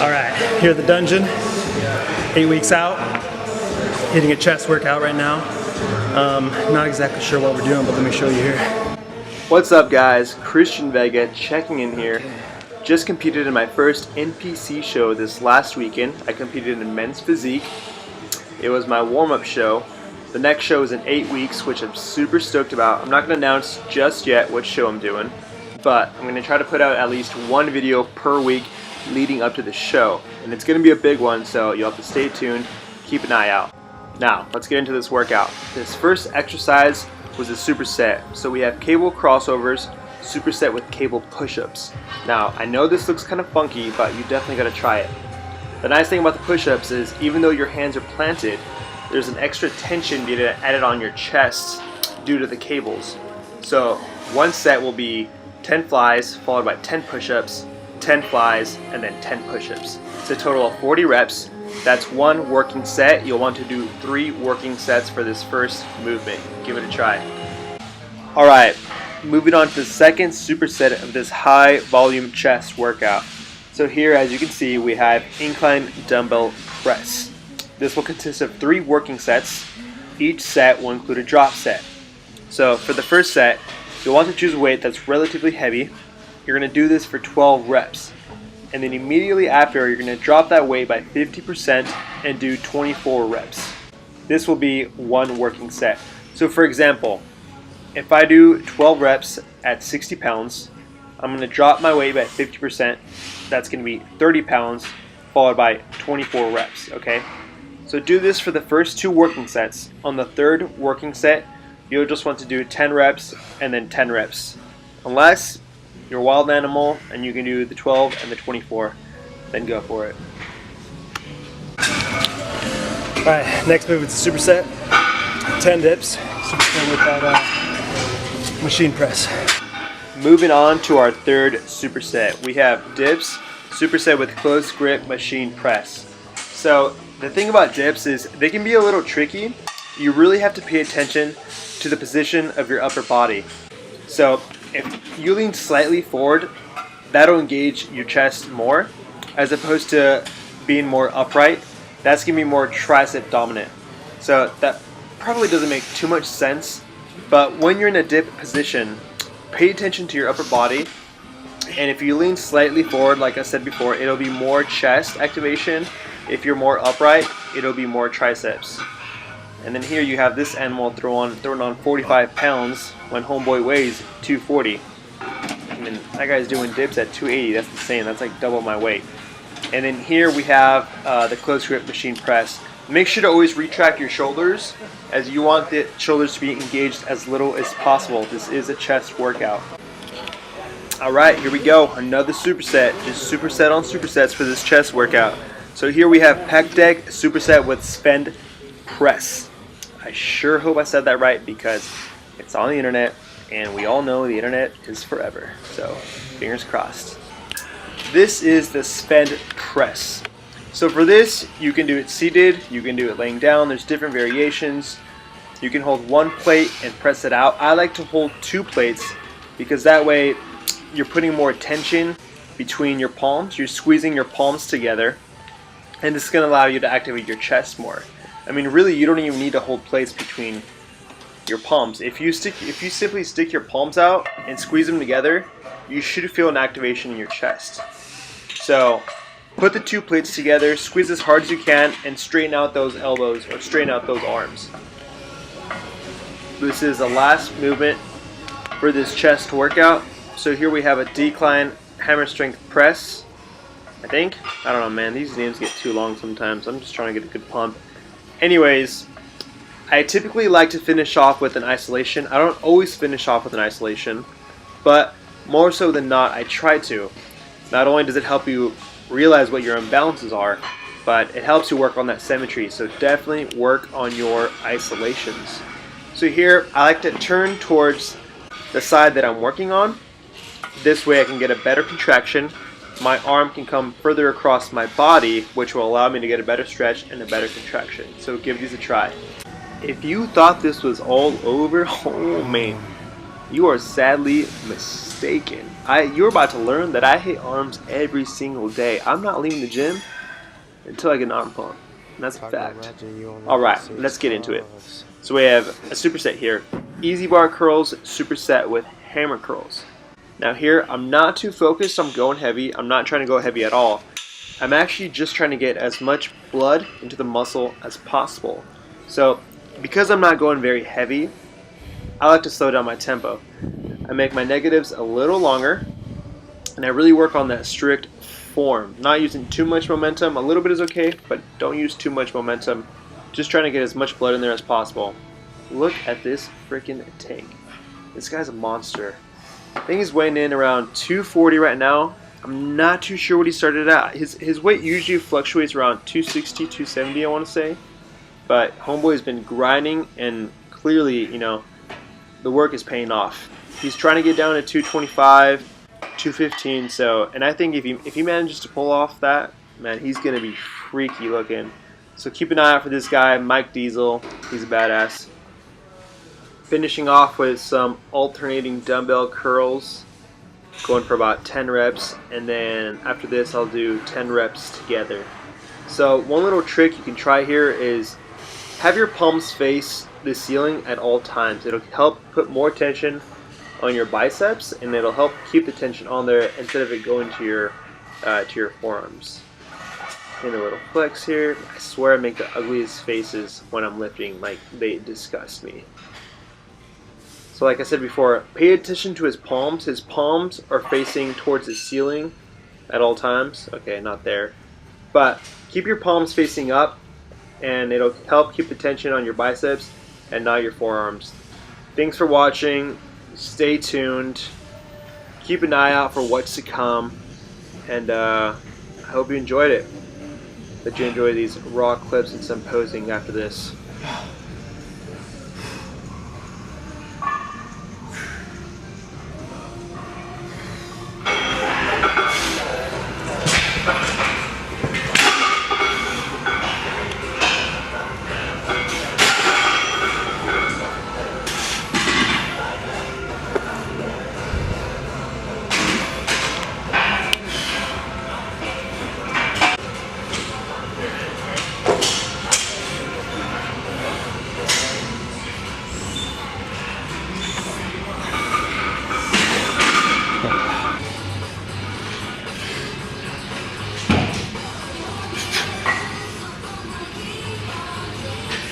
All right, here at the dungeon, 8 weeks out, hitting a chest workout right now. Not exactly sure what we're doing, but let me show you here. What's up guys, Christian Vega checking in here. Just competed in my first NPC show this last weekend. I competed in men's physique. It was my warm-up show. The next show is in 8 weeks, which I'm super stoked about. I'm not going to announce just yet which show I'm doing, but I'm going to try to put out at least one video per week leading up to the show. And it's going to be a big one, so you'll have to stay tuned, keep an eye out. Now, let's get into this workout. This first exercise was a superset. So we have cable crossovers, superset with cable push-ups. Now, I know this looks kind of funky, but you definitely got to try it. The nice thing about the push-ups is even though your hands are planted, there's an extra tension being added on your chest due to the cables. So one set will be 10 flies followed by 10 push-ups, 10 flies, and then 10 push-ups. It's a total of 40 reps. That's one working set. You'll want to do 3 working sets for this first movement. Give it a try. Alright, moving on to the second superset of this high volume chest workout. So here, as you can see, we have incline dumbbell press. This will consist of 3 working sets. Each set will include a drop set. So for the first set, you'll want to choose a weight that's relatively heavy. You're going to do this for 12 reps. And then immediately after, you're going to drop that weight by 50% and do 24 reps. This will be one working set. So for example, if I do 12 reps at 60 pounds, I'm going to drop my weight by 50%. That's going to be 30 pounds followed by 24 reps, okay? So do this for the first 2 working sets. On the third working set, you'll just want to do 10 reps and then 10 reps. Unless you're a wild animal and you can do the 12 and the 24, then go for it. Alright, next move is a superset. 10 dips, superset with that machine press. Moving on to our third superset. We have dips, superset with close grip machine press. So the thing about dips is they can be a little tricky. You really have to pay attention to the position of your upper body. So if you lean slightly forward, that'll engage your chest more, as opposed to being more upright. That's going to be more tricep dominant. So that probably doesn't make too much sense, but when you're in a dip position, pay attention to your upper body, and if you lean slightly forward, like I said before, it'll be more chest activation. If you're more upright, it'll be more triceps. And then here you have this animal throwing on 45 pounds when homeboy weighs 240. I mean, that guy's doing dips at 280. That's insane. That's like double my weight. And then here we have the close grip machine press. Make sure to always retract your shoulders, as you want the shoulders to be engaged as little as possible. This is a chest workout. Alright, here we go. Another superset. Just superset on supersets for this chest workout. So here we have pec deck superset with spend press. I sure hope I said that right, because it's on the internet and we all know the internet is forever. So fingers crossed. This is the spend press. So for this, you can do it seated, you can do it laying down. There's different variations. You can hold one plate and press it out. I like to hold 2 plates because that way you're putting more tension between your palms. You're squeezing your palms together, and this is going to allow you to activate your chest more. I mean, really, you don't even need to hold plates between your palms. If you simply stick your palms out and squeeze them together, you should feel an activation in your chest. So put the 2 plates together, squeeze as hard as you can, and straighten out those elbows or straighten out those arms. This is the last movement for this chest workout. So here we have a decline hammer strength press, I think. I don't know, man. These names get too long sometimes. I'm just trying to get a good pump. Anyways, I typically like to finish off with an isolation. I don't always finish off with an isolation, but more so than not, I try to. Not only does it help you realize what your imbalances are, but it helps you work on that symmetry. So definitely work on your isolations. So here, I like to turn towards the side that I'm working on. This way I can get a better contraction. My arm can come further across my body, which will allow me to get a better stretch and a better contraction. So give these a try. If you thought this was all over, oh man, you are sadly mistaken. you're about to learn that I hit arms every single day. I'm not leaving the gym until I get an arm pump. And that's a fact. Alright, let's get into it. So we have a superset here. Easy bar curls superset with hammer curls. Now here, I'm not too focused on going heavy. I'm not trying to go heavy at all. I'm actually just trying to get as much blood into the muscle as possible. So because I'm not going very heavy, I like to slow down my tempo. I make my negatives a little longer, and I really work on that strict form. Not using too much momentum. A little bit is okay, but don't use too much momentum. Just trying to get as much blood in there as possible. Look at this freaking tank. This guy's a monster. I think he's weighing in around 240 right now. I'm not too sure what he started at. His weight usually fluctuates around 260, 270, I want to say. But Homeboy's been grinding, and clearly, you know, the work is paying off. He's trying to get down to 225, 215. So, and I think if he manages to pull off that, man, he's gonna be freaky looking. So keep an eye out for this guy, Mike Diesel. He's a badass. Finishing off with some alternating dumbbell curls, going for about 10 reps, and then after this I'll do 10 reps together. So one little trick you can try here is have your palms face the ceiling at all times. It'll help put more tension on your biceps, and it'll help keep the tension on there instead of it going to your forearms. And a little flex here. I swear I make the ugliest faces when I'm lifting, like they disgust me. So like I said before, pay attention to his palms. His palms are facing towards the ceiling at all times. Okay, not there. But keep your palms facing up, and it'll help keep the tension on your biceps and not your forearms. Thanks for watching. Stay tuned. Keep an eye out for what's to come. And I hope you enjoyed it. That you enjoy these raw clips and some posing after this.